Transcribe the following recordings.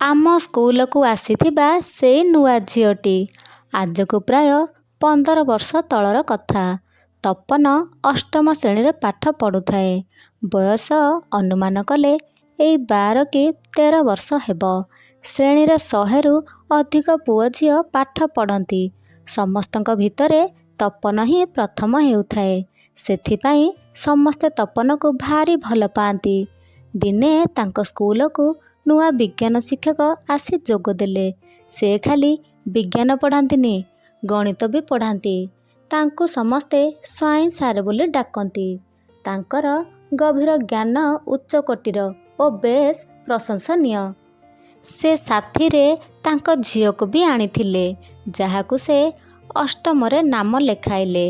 ଆମ ସ୍କୁଲକୁ ଆସିଥିବା ସେଇ ନୂଆ ଝିଅଟି। ଆଜକୁ ପ୍ରାୟ 15 ବର୍ଷ ତଳର କଥା। ତପନ ଅଷ୍ଟମ ଶ୍ରେଣୀରେ ପାଠ ପଢ଼ୁଥାଏ। ବୟସ ଅନୁମାନ କଲେ ଏଇ 12 କି 13 ବର୍ଷ ହେବ। ଶ୍ରେଣୀରେ 100ରୁ ଅଧିକ ପୁଅ ଝିଅ ପାଠ ପଢ଼ନ୍ତି। ସମସ୍ତଙ୍କ ଭିତରେ ତପନ ହିଁ ପ୍ରଥମ ହେଉଥାଏ। ସେଥିପାଇଁ ସମସ୍ତେ ତପନକୁ ଭାରି ଭଲ ପାଆନ୍ତି। ଦିନେ ତାଙ୍କ ସ୍କୁଲକୁ ନୂଆ ବିଜ୍ଞାନ ଶିକ୍ଷକ ଆସି ଯୋଗ ଦେଲେ। ସେ ଖାଲି ବିଜ୍ଞାନ ପଢ଼ାନ୍ତିନି, ଗଣିତ ବି ପଢ଼ାନ୍ତି। ତାଙ୍କୁ ସମସ୍ତେ ସ୍ୱାଇଁ ସାର୍ ବୋଲି ଡାକନ୍ତି। ତାଙ୍କର ଗଭୀର ଜ୍ଞାନ ଉଚ୍ଚକୋଟୀର ଓ ବେଶ୍ ପ୍ରଶଂସନୀୟ। ସେ ସାଥିରେ ତାଙ୍କ ଝିଅକୁ ବି ଆଣିଥିଲେ, ଯାହାକୁ ସେ ଅଷ୍ଟମରେ ନାମ ଲେଖାଇଲେ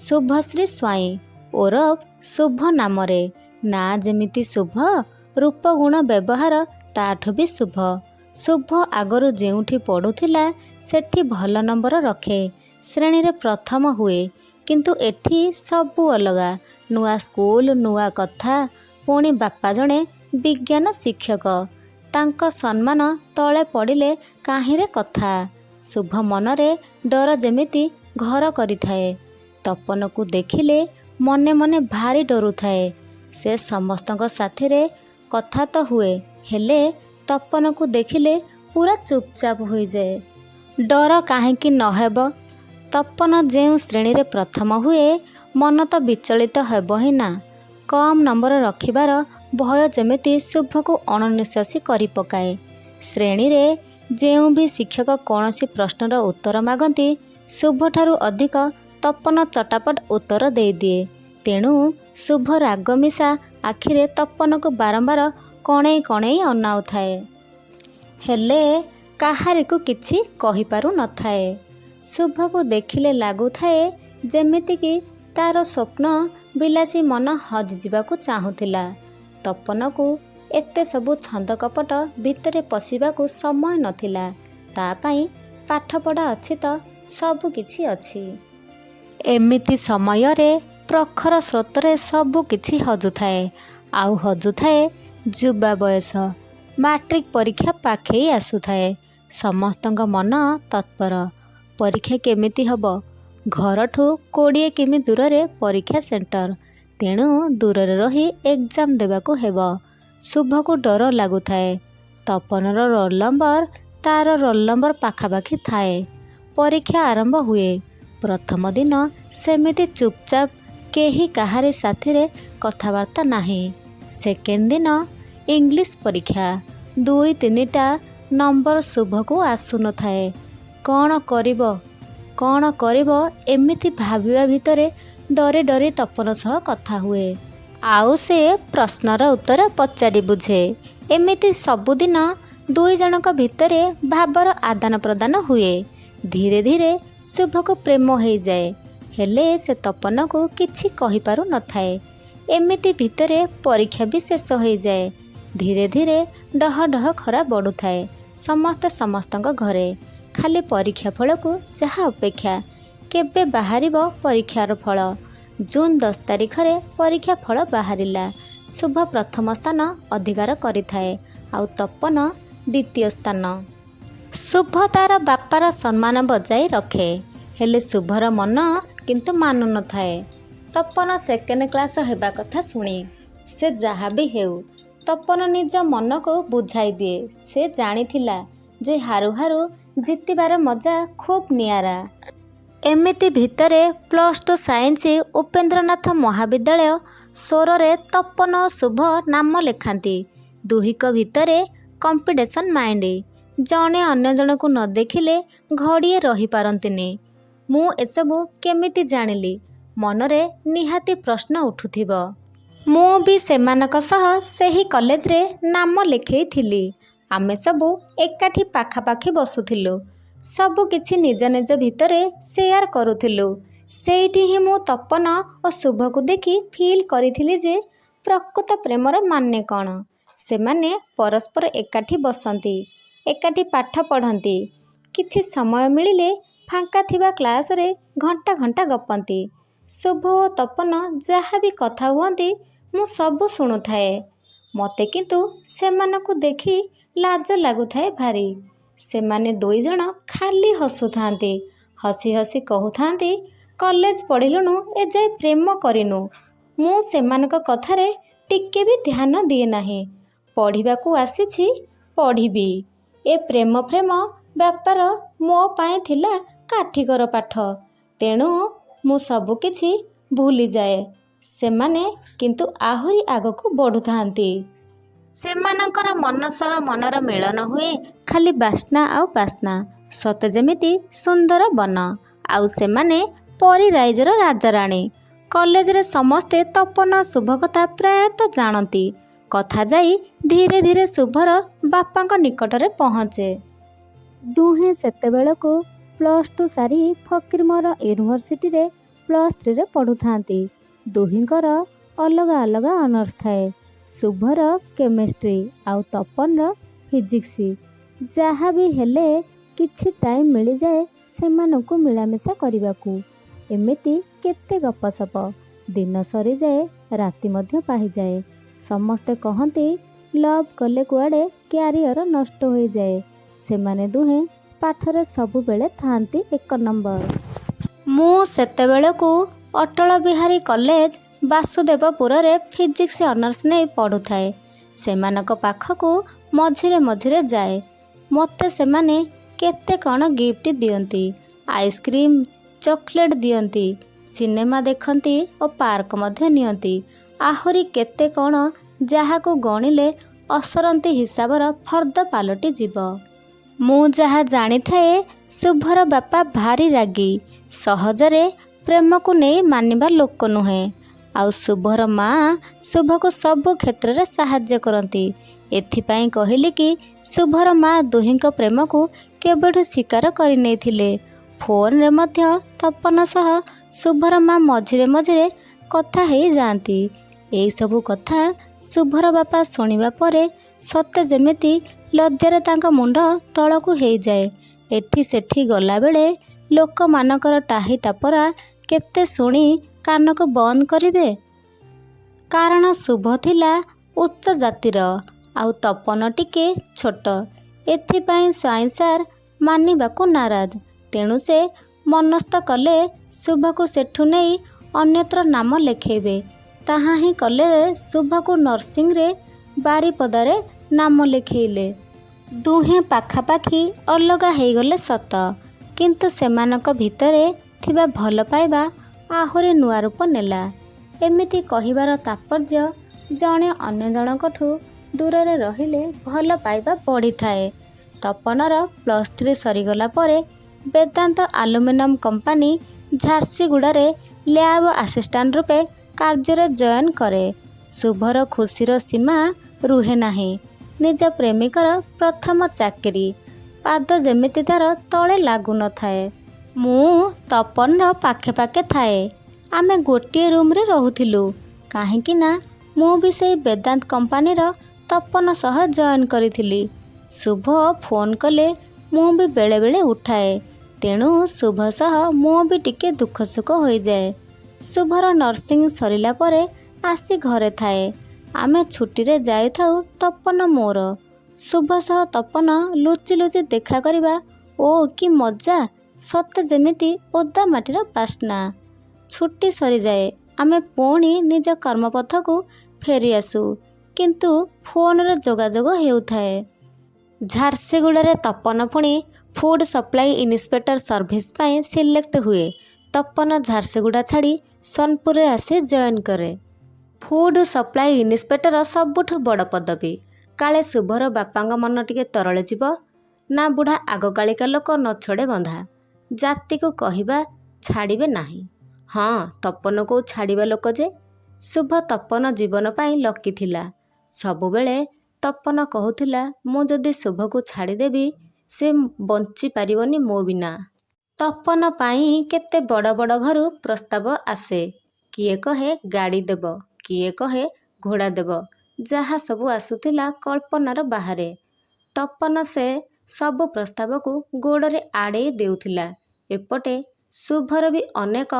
ଶୁଭଶ୍ରୀ ସ୍ୱାଇଁ ଓରଫ ଶୁଭ ନାମରେ। ନାଁ ଯେମିତି ଶୁଭ, ରୂପଗୁଣ ବ୍ୟବହାର ତାଠୁ ବି ଶୁଭ। ଶୁଭ ଆଗରୁ ଯେଉଁଠି ପଢ଼ୁଥିଲା ସେଠି ଭଲ ନମ୍ବର ରଖେ, ଶ୍ରେଣୀରେ ପ୍ରଥମ ହୁଏ। କିନ୍ତୁ ଏଠି ସବୁ ଅଲଗା। ନୂଆ ସ୍କୁଲ, ନୂଆ କଥା। ପୁଣି ବାପା ଜଣେ ବିଜ୍ଞାନ ଶିକ୍ଷକ। ତାଙ୍କ ସମ୍ମାନ ତଳେ ପଡ଼ିଲେ କାହିଁରେ କଥା। ଶୁଭ ମନରେ ଡର ଯେମିତି ଘର କରିଥାଏ। ତପନକୁ ଦେଖିଲେ ମନେ ମନେ ଭାରି ଡରୁଥାଏ। ସେ ସମସ୍ତଙ୍କ ସାଥିରେ କଥା ତ ହୁଏ, ହେଲେ ତପନକୁ ଦେଖିଲେ ପୁରା ଚୁପଚାପ ହୋଇଯାଏ। ଡର କାହିଁକି ନ ହେବ? ତପନ ଯେଉଁ ଶ୍ରେଣୀରେ ପ୍ରଥମ ହୁଏ, ମନ ତ ବିଚଳିତ ହେବ ହିଁ ନା। କମ୍ ନମ୍ବର ରଖିବାର ଭୟ ଯେମିତି ଶୁଭକୁ ଅଣନିଶ୍ୱାସୀ କରି ପକାଏ। ଶ୍ରେଣୀରେ ଯେଉଁ ବି ଶିକ୍ଷକ କୌଣସି ପ୍ରଶ୍ନର ଉତ୍ତର ମାଗନ୍ତି, ଶୁଭଠାରୁ ଅଧିକ ତପନ ଚଟାପଟ ଉତ୍ତର ଦେଇଦିଏ। ତେଣୁ ଶୁଭ ରାଗ ମିଶା ଆଖିରେ ତପନକୁ ବାରମ୍ବାର କଣେଇ କଣେଇ ଅନାଉଥାଏ। ହେଲେ କାହାରିକୁ କିଛି କହିପାରୁ ନଥାଏ। ଶୁଭକୁ ଦେଖିଲେ ଲାଗୁଥାଏ ଯେମିତିକି ତାର ସ୍ୱପ୍ନ ବିଲାସୀ ମନ ହଜିଯିବାକୁ ଚାହୁଁଥିଲା। ତପନକୁ ଏତେ ସବୁ ଛନ୍ଦକପଟ ଭିତରେ ପଶିବାକୁ ସମୟ ନଥିଲା। ତା ପାଇଁ ପାଠପଢ଼ା ଅଛି ତ ସବୁ କିଛି ଅଛି। ଏମିତି ସମୟରେ ପ୍ରଖର ସ୍ରୋତରେ ସବୁ କିଛି ହଜୁଥାଏ। ଆଉ ହଜୁଥାଏ ଯୁବା ବୟସ। ମାଟ୍ରିକ ପରୀକ୍ଷା ପାଖେଇ ଆସୁଥାଏ। ସମସ୍ତଙ୍କ ମନ ତତ୍ପର। ପରୀକ୍ଷା କେମିତି ହେବ? ଘରଠୁ 20 କିମି ଦୂରରେ ପରୀକ୍ଷା ସେଣ୍ଟର। ତେଣୁ ଦୂରରେ ରହି ଏକ୍ଜାମ ଦେବାକୁ ହେବ। ଶୁଭକୁ ଡର ଲାଗୁଥାଏ। ତପନର ରୋଲ ନମ୍ବର ତାର ରୋଲ ନମ୍ବର ପାଖାପାଖି ଥାଏ। ପରୀକ୍ଷା ଆରମ୍ଭ ହୁଏ। ପ୍ରଥମ ଦିନ ସେମିତି ଚୁପଚାପ, କେହି କାହାରି ସାଥିରେ କଥାବାର୍ତ୍ତା ନାହିଁ। ସେକେଣ୍ଡ ଦିନ ଇଂଲିଶ ପରୀକ୍ଷା। 2-3ଟା ନମ୍ବର ଶୁଭକୁ ଆସୁନଥାଏ। କ'ଣ କରିବ ଏମିତି ଭାବିବା ଭିତରେ ଡରି ଡରି ତପନ ସହ କଥା ହୁଏ। ଆଉ ସେ ପ୍ରଶ୍ନର ଉତ୍ତର ପଚାରି ବୁଝେ। ଏମିତି ସବୁଦିନ ଦୁଇ ଜଣଙ୍କ ଭିତରେ ଭାବର ଆଦାନ ପ୍ରଦାନ ହୁଏ। ଧୀରେ ଧୀରେ ଶୁଭକୁ ପ୍ରେମ ହେଇଯାଏ। ହେଲେ ସେ ତପନକୁ କିଛି କହିପାରୁ ନଥାଏ। ଏମିତି ଭିତରେ ପରୀକ୍ଷା ବି ଶେଷ ହୋଇଯାଏ। ଧୀରେ ଧୀରେ ଡହ ଡହ ଖରା ବଢ଼ୁଥାଏ ସମସ୍ତେ ସମସ୍ତଙ୍କ ଘରେ। ଖାଲି ପରୀକ୍ଷା ଫଳକୁ ଯାହା ଅପେକ୍ଷା। କେବେ ବାହାରିବ ପରୀକ୍ଷାର ଫଳ? ଜୁନ୍ 10 ତାରିଖରେ ପରୀକ୍ଷା ଫଳ ବାହାରିଲା। ଶୁଭ ପ୍ରଥମ ସ୍ଥାନ ଅଧିକାର କରିଥାଏ, ଆଉ ତପନ ଦ୍ୱିତୀୟ ସ୍ଥାନ। ଶୁଭ ତାର ବାପାର ସମ୍ମାନ ବଜାଇ ରଖେ। ହେଲେ ଶୁଭର ମନ କିନ୍ତୁ ମାନୁ ନଥାଏ। ତପନ ସେକେଣ୍ଡ କ୍ଲାସ ହେବା କଥା ଶୁଣି। ସେ ଯାହା ବି ହେଉ, ତପନ ନିଜ ମନକୁ ବୁଝାଇ ଦିଏ। ସେ ଜାଣିଥିଲା ଯେ ହାରୁ ହାରୁ ଜିତିବାର ମଜା ଖୁବ୍ ନିଆରା। ଏମିତି ଭିତରେ +2 ସାଇନ୍ସ ଉପେନ୍ଦ୍ରନାଥ ମହାବିଦ୍ୟାଳୟ ସ୍ୱରରେ ତପନ ଓ ଶୁଭ ନାମ ଲେଖାନ୍ତି। ଦୁହିଁଙ୍କ ଭିତରେ କମ୍ପିଟିସନ ମାଇଣ୍ଡ। ଜଣେ ଅନ୍ୟ ଜଣକୁ ନ ଦେଖିଲେ ଘଡ଼ିଏ ରହିପାରନ୍ତିନି। ମୁଁ ଏସବୁ କେମିତି ଜାଣିଲି? ମନରେ ନିହାତି ପ୍ରଶ୍ନ ଉଠୁଥିବ। ମୁଁ ବି ସେମାନଙ୍କ ସହ ସେହି କଲେଜରେ ନାମ ଲେଖେଇଥିଲି। ଆମେ ସବୁ ଏକାଠି ପାଖାପାଖି ବସୁଥିଲୁ। ସବୁ କିଛି ନିଜ ନିଜ ଭିତରେ ସେୟାର କରୁଥିଲୁ। ସେଇଠି ହିଁ ମୁଁ ତପନ ଓ ଶୁଭକୁ ଦେଖି ଫିଲ୍ କରିଥିଲି ଯେ ପ୍ରକୃତ ପ୍ରେମର ମାନେ କ'ଣ। ସେମାନେ ପରସ୍ପର ଏକାଠି ବସନ୍ତି, ଏକାଠି ପାଠ ପଢ଼ନ୍ତି। କିଛି ସମୟ ମିଳିଲେ ଫାଙ୍କା ଥିବା କ୍ଲାସରେ ଘଣ୍ଟା ଘଣ୍ଟା ଗପନ୍ତି। ଶୁଭ ଓ ତପନ ଯାହା ବି କଥା ହୁଅନ୍ତି ମୁଁ ସବୁ ଶୁଣୁଥାଏ। ମୋତେ କିନ୍ତୁ ସେମାନଙ୍କୁ ଦେଖି ଲାଜ ଲାଗୁଥାଏ ଭାରି। ସେମାନେ ଦୁଇଜଣ ଖାଲି ହସୁଥାନ୍ତି। ହସି ହସି କହୁଥାନ୍ତି, କଲେଜ ପଢ଼ିଲୁଣୁ ଏଯାଏ ପ୍ରେମ କରିନୁ। ମୁଁ ସେମାନଙ୍କ କଥାରେ ଟିକେ ବି ଧ୍ୟାନ ଦିଏ ନାହିଁ। ପଢ଼ିବାକୁ ଆସିଛି, ପଢ଼ିବି। ଏ ପ୍ରେମ ବ୍ୟାପାର ମୋ ପାଇଁ ଥିଲା କାଠିକର ପାଠ। ତେଣୁ ମୁଁ ସବୁକିଛି ଭୁଲିଯାଏ। ସେମାନେ କିନ୍ତୁ ଆହୁରି ଆଗକୁ ବଢ଼ୁଥାନ୍ତି। ସେମାନଙ୍କର ମନ ସହ ମନର ମିଳନ ହୁଏ ଖାଲି ବାସ୍ନା ଆଉ ବାସ୍ନା, ସତେ ଯେମିତି ସୁନ୍ଦର ବନ। ଆଉ ସେମାନେ ପରୀ ରାଇଜର ରାଜାରାଣୀ। କଲେଜରେ ସମସ୍ତେ ତପନ ଶୁଭ କଥା ପ୍ରାୟତଃ ଜାଣନ୍ତି। କଥା ଯାଇ ଧୀରେ ଧୀରେ ଶୁଭର ବାପାଙ୍କ ନିକଟରେ ପହଞ୍ଚେ। ଦୁହେଁ ସେତେବେଳକୁ +2 ସାରି ଫକୀରମୋହନ ୟୁନିଭର୍ସିଟିରେ +3ରେ ପଢ଼ୁଥାନ୍ତି। ଦୁହିଁଙ୍କର ଅଲଗା ଅଲଗା ଅନର୍ସ ଥାଏ। ଶୁଭର କେମିଷ୍ଟ୍ରି ଆଉ ତପନର ଫିଜିକ୍ସ। ଯାହା ବି ହେଲେ କିଛି ଟାଇମ୍ ମିଳିଯାଏ ସେମାନଙ୍କୁ ମିଳାମିଶା କରିବାକୁ। ଏମିତି କେତେ ଗପସପ। ଦିନ ସରିଯାଏ, ରାତି ମଧ୍ୟ ପାହିଯାଏ। ସମସ୍ତେ କହନ୍ତି ଲଭ୍ କଲେ କୁଆଡ଼େ କ୍ୟାରିୟର ନଷ୍ଟ ହୋଇଯାଏ। ସେମାନେ ଦୁହେଁ ପାଠରେ ସବୁବେଳେ ଥାଆନ୍ତି 1 ନମ୍ବର। ମୁଁ ସେତେବେଳକୁ ଅଟଳ ବିହାରୀ କଲେଜ ବାସୁଦେବପୁରରେ ଫିଜିକ୍ସ ଅନର୍ସ ନେଇ ପଢ଼ୁଥାଏ। ସେମାନଙ୍କ ପାଖକୁ ମଝିରେ ମଝିରେ ଯାଏ। ମୋତେ ସେମାନେ କେତେ କ'ଣ ଗିଫ୍ଟ ଦିଅନ୍ତି। ଆଇସ୍କ୍ରିମ୍, ଚକୋଲେଟ୍ ଦିଅନ୍ତି। ସିନେମା ଦେଖନ୍ତି ଓ ପାର୍କ ମଧ୍ୟ ନିଅନ୍ତି। ଆହୁରି କେତେ କ'ଣ, ଯାହାକୁ ଗଣିଲେ ଅସରନ୍ତି ହିସାବର ଫର୍ଦ୍ଦ ପାଲଟିଯିବ। ମୁଁ ଯାହା ଜାଣିଥାଏ, ଶୁଭର ବାପା ଭାରି ରାଗି। ସହଜରେ ପ୍ରେମକୁ ନେଇ ମାନିବା ଲୋକ ନୁହେଁ। ଆଉ ଶୁଭର ମାଆ ଶୁଭକୁ ସବୁ କ୍ଷେତ୍ରରେ ସାହାଯ୍ୟ କରନ୍ତି। ଏଥିପାଇଁ କହିଲି କି ଶୁଭର ମାଆ ଦୁହିଁଙ୍କ ପ୍ରେମକୁ କେବେଠୁ ସ୍ୱୀକାର କରିନେଇଥିଲେ। ଫୋନରେ ମଧ୍ୟ ତପନ ସହ ଶୁଭର ମାଆ ମଝିରେ ମଝିରେ କଥା ହେଇଯାଆନ୍ତି। ଏଇସବୁ କଥା ଶୁଭର ବାପା ଶୁଣିବା ପରେ ସତେ ଯେମିତି ଲଜ୍ଜାରେ ତାଙ୍କ ମୁଣ୍ଡ ତଳକୁ ହେଇଯାଏ। ଏଠି ସେଠି ଗଲାବେଳେ ଲୋକମାନଙ୍କର ଟାହି ଟାପରା କେତେ ଶୁଣି କାନକୁ ବନ୍ଦ କରିବେ। କାରଣ ଶୁଭ ଥିଲା ଉଚ୍ଚ ଜାତିର, ଆଉ ତପନ ଟିକେ ଛୋଟ। ଏଥିପାଇଁ ସ୍ୱାଇଁ ସାର୍ ମାନିବାକୁ ନାରାଜ। ତେଣୁ ସେ ମନସ୍ଥ କଲେ ଶୁଭକୁ ସେଠୁ ନେଇ ଅନ୍ୟତ୍ର ନାମ ଲେଖେଇବେ। ତାହା ହିଁ କଲେ। ଶୁଭକୁ ନର୍ସିଂରେ ବାରିପଦାରେ ନାମ ଲେଖେଇଲେ। ଦୁହେଁ ପାଖାପାଖି ଅଲଗା ହେଇଗଲେ ସତ, କିନ୍ତୁ ସେମାନଙ୍କ ଭିତରେ ଥିବା ଭଲ ପାଇବା ଆହୁରି ନୂଆ ରୂପ ନେଲା। ଏମିତି କହିବାର ତାତ୍ପର୍ଯ୍ୟ, ଜଣେ ଅନ୍ୟ ଜଣଙ୍କଠୁ ଦୂରରେ ରହିଲେ ଭଲ ପାଇବା ବଢ଼ିଥାଏ। ତପନର +3 ସରିଗଲା ପରେ ବେଦାନ୍ତ ଆଲୁମିନିୟମ କମ୍ପାନୀ ଝାରସୁଗୁଡ଼ାରେ ଲ୍ୟାବ ଆସିଷ୍ଟାଣ୍ଟ ରୂପେ କାର୍ଯ୍ୟରେ ଜଏନ୍ କରେ। ଶୁଭର ଖୁସିର ସୀମା ରୁହେ ନାହିଁ। ନିଜ ପ୍ରେମିକର ପ୍ରଥମ ଚାକିରି। ପାଦ ଯେମିତି ତାର ତଳେ ଲାଗୁନଥାଏ। ମୁଁ ତପନର ପାଖେ ପାଖେ ଥାଏ। ଆମେ ଗୋଟିଏ ରୁମ୍ରେ ରହୁଥିଲୁ। କାହିଁକି ନା ମୁଁ ବି ସେଇ ବେଦାନ୍ତ କମ୍ପାନୀର ତପନ ସହ ଜଏନ୍ କରିଥିଲି। ଶୁଭ ଫୋନ୍ କଲେ ମୁଁ ବି ବେଳେବେଳେ ଉଠାଏ। ତେଣୁ ଶୁଭ ସହ ମୁଁ ବି ଟିକେ ଦୁଃଖ ସୁଖ ହୋଇଯାଏ। ଶୁଭର ନର୍ସିଂ ସରିଲା ପରେ ଆସି ଘରେ ଥାଏ। ଆମେ ଛୁଟିରେ ଯାଇଥାଉ ତପନ ମୋର। ଶୁଭ ସହ ତପନ ଲୁଚି ଲୁଚି ଦେଖା କରିବା, ଓ କି ମଜା! ସତେ ଯେମିତି ଓଦା ମାଟିର ବାସ୍ନା। ଛୁଟି ସରିଯାଏ, ଆମେ ପୁଣି ନିଜ କର୍ମପଥକୁ ଫେରିଆସୁ। କିନ୍ତୁ ଫୋନରେ ଯୋଗାଯୋଗ ହେଉଥାଏ। ଝାରସୁଗୁଡ଼ାରେ ତପନ ପୁଣି ଫୁଡ୍ ସପ୍ଲାଇ ଇନ୍ସପେକ୍ଟର ସର୍ଭିସ ପାଇଁ ସିଲେକ୍ଟ ହୁଏ। ତପନ ଝାରସୁଗୁଡ଼ା ଛାଡ଼ି ସୋନପୁରରେ ଆସି ଜଏନ୍ କରେ। ଫୁଡ୍ ସପ୍ଲାଇ ଇନ୍ସପେକ୍ଟର ସବୁଠୁ ବଡ଼ ପଦବୀ। କାଳେ ଶୁଭର ବାପାଙ୍କ ମନ ଟିକେ ତରଳିଯିବ। ନା ବୁଢ଼ା ଆଗକାଳିକା ଲୋକ ନଛୋଡ଼େ ବନ୍ଧା। ଜାତିକୁ କହିବା ଛାଡ଼ିବେ ନାହିଁ। ହଁ, ତପନକୁ ଛାଡ଼ିବା ଲୋକ ଯେ। ଶୁଭ ତପନ ଜୀବନ ପାଇଁ ଲକି ଥିଲା। ସବୁବେଳେ ତପନ କହୁଥିଲା, ମୁଁ ଯଦି ଶୁଭକୁ ଛାଡ଼ିଦେବି ସେ ବଞ୍ଚିପାରିବନି ମୋ ବିନା। ତପନ ପାଇଁ କେତେ ବଡ଼ ବଡ଼ ଘରୁ ପ୍ରସ୍ତାବ ଆସେ। କିଏ କହେ ଗାଡ଼ି ଦେବ, କିଏ କହେ ଘୋଡ଼ା ଦେବ। ଯାହା ସବୁ ଆସୁଥିଲା କଳ୍ପନାର ବାହାରେ। ତପନ ସେ ସବୁ ପ୍ରସ୍ତାବକୁ ଗୋଡ଼ରେ ଆଡ଼େଇ ଦେଉଥିଲା। ଏପଟେ ଶୁଭର ବି ଅନେକ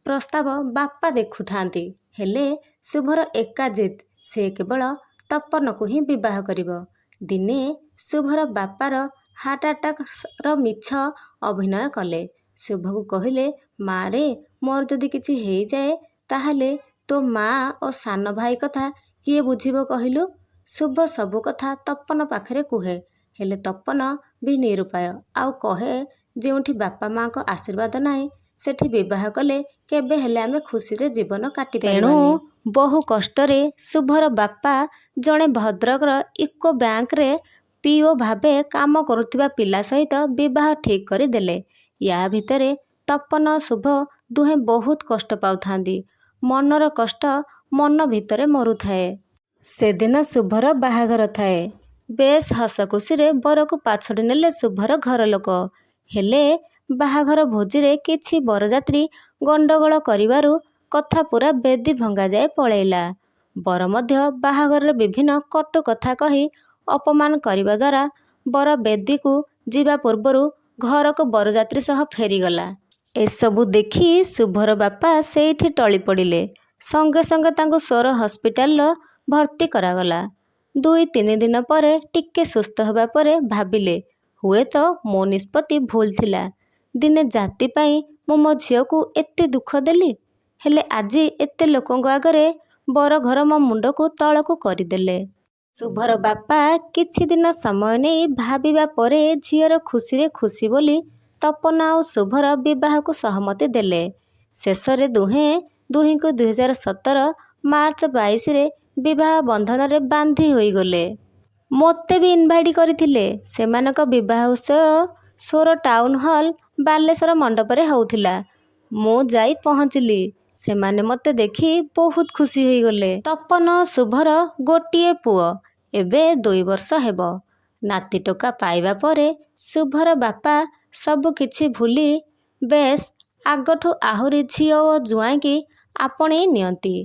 ପ୍ରସ୍ତାବ ବାପା ଦେଖୁଥାନ୍ତି। ହେଲେ ଶୁଭର ଏକା ଜିଦ୍, ସେ କେବଳ ତପନକୁ ହିଁ ବିବାହ କରିବ। ଦିନେ ଶୁଭର ବାପାର ହାର୍ଟ ଆଟାକ୍ର ମିଛ ଅଭିନୟ କଲେ। ଶୁଭକୁ କହିଲେ, ମା ରେ, ମୋର ଯଦି କିଛି ହେଇଯାଏ ତାହେଲେ ତୋ ମା ଓ ସାନ ଭାଇ କଥା କିଏ ବୁଝିବ କହିଲୁ? ଶୁଭ ସବୁ କଥା ତପନ ପାଖରେ କୁହେ। ହେଲେ ତପନ ବି ନିରୁପାୟ। ଆଉ କହେ, ଯେଉଁଠି ବାପା ମାଙ୍କ ଆଶୀର୍ବାଦ ନାହିଁ ସେଠି ବିବାହ କଲେ କେବେ ହେଲେ ଆମେ ଖୁସିରେ ଜୀବନ କାଟିପାରିବାନି। ତେଣୁ ବହୁ କଷ୍ଟରେ ଶୁଭର ବାପା ଜଣେ ଭଦ୍ରକର ୟୁକୋ ବ୍ୟାଙ୍କରେ ପିଓ ଭାବେ କାମ କରୁଥିବା ପିଲା ସହିତ ବିବାହ ଠିକ୍ କରିଦେଲେ। ୟା ଭିତରେ ତପନ ଓ ଶୁଭ ଦୁହେଁ ବହୁତ କଷ୍ଟ ପାଉଥାନ୍ତି। ମନର କଷ୍ଟ ମନ ଭିତରେ ମରୁଥାଏ। ସେଦିନ ଶୁଭର ବାହାଘର ଥାଏ। ବେଶ୍ ହସ ଖୁସିରେ ବରକୁ ପାଛୋଟି ନେଲେ ଶୁଭର ଘର ଲୋକ। ହେଲେ ବାହାଘର ଭୋଜିରେ କିଛି ବରଯାତ୍ରୀ ଗଣ୍ଡଗୋଳ କରିବାରୁ କଥା ପୁରା ବେଦୀ ଭଙ୍ଗାଯାଏ ପଳେଇଲା। ବର ମଧ୍ୟ ବାହାଘରରେ ବିଭିନ୍ନ କଟୁ କଥା କହି ଅପମାନ କରିବା ଦ୍ୱାରା ବର ବେଦୀକୁ ଯିବା ପୂର୍ବରୁ ଘରକୁ ବରଯାତ୍ରୀ ସହ ଫେରିଗଲା। ଏସବୁ ଦେଖି ଶୁଭର ବାପା ସେଇଠି ଟଳି ପଡ଼ିଲେ। ସଙ୍ଗେ ସଙ୍ଗେ ତାଙ୍କୁ ସୋର ହସ୍ପିଟାଲର ଭର୍ତ୍ତି କରାଗଲା। 2-3 ଦିନ ପରେ ଟିକେ ସୁସ୍ଥ ହେବା ପରେ ଭାବିଲେ, ହୁଏତ ମୋ ନିଷ୍ପତ୍ତି ଭୁଲ ଥିଲା। ଦିନେ ଜାତି ପାଇଁ ମୁଁ ମୋ ଝିଅକୁ ଏତେ ଦୁଃଖ ଦେଲି। ହେଲେ ଆଜି ଏତେ ଲୋକଙ୍କ ଆଗରେ ବର ଘର ମୋ ମୁଣ୍ଡକୁ ତଳକୁ କରିଦେଲେ। ଶୁଭର ବାପା କିଛି ଦିନ ସମୟ ନେଇ ଭାବିବା ପରେ ଝିଅର ଖୁସିରେ ଖୁସି ବୋଲି ତପନ ଆଉ ଶୁଭର ବିବାହକୁ ସହମତି ଦେଲେ। ଶେଷରେ ଦୁହେଁ ଦୁହିଁଙ୍କୁ 2017 ମାର୍ଚ୍ଚ 22ରେ ବିବାହ ବନ୍ଧନରେ ବାନ୍ଧି ହୋଇଗଲେ। ମୋତେ ବି ଇନଭାଇଟ୍ କରିଥିଲେ। ସେମାନଙ୍କ ବିବାହ ଉତ୍ସବ ସୋର ଟାଉନ ହଲ୍ ବାଲେଶ୍ୱର ମଣ୍ଡପରେ ହେଉଥିଲା। ମୁଁ ଯାଇ ପହଞ୍ଚିଲି। ସେମାନେ ମୋତେ ଦେଖି ବହୁତ ଖୁସି ହୋଇଗଲେ। ତପନ ଓ ଶୁଭର ଗୋଟିଏ ପୁଅ, ଏବେ 2 ବର୍ଷ ହେବ। ନାତି ଟୋକା ପାଇବା ପରେ ଶୁଭର ବାପା ସବୁ କିଛି ଭୁଲି ବେଶ୍ ଆଗଠୁ ଆହୁରି ଝିଅ ଓ ଜ୍ୱାଇଁକି ଆପଣେଇ ନିଅନ୍ତି।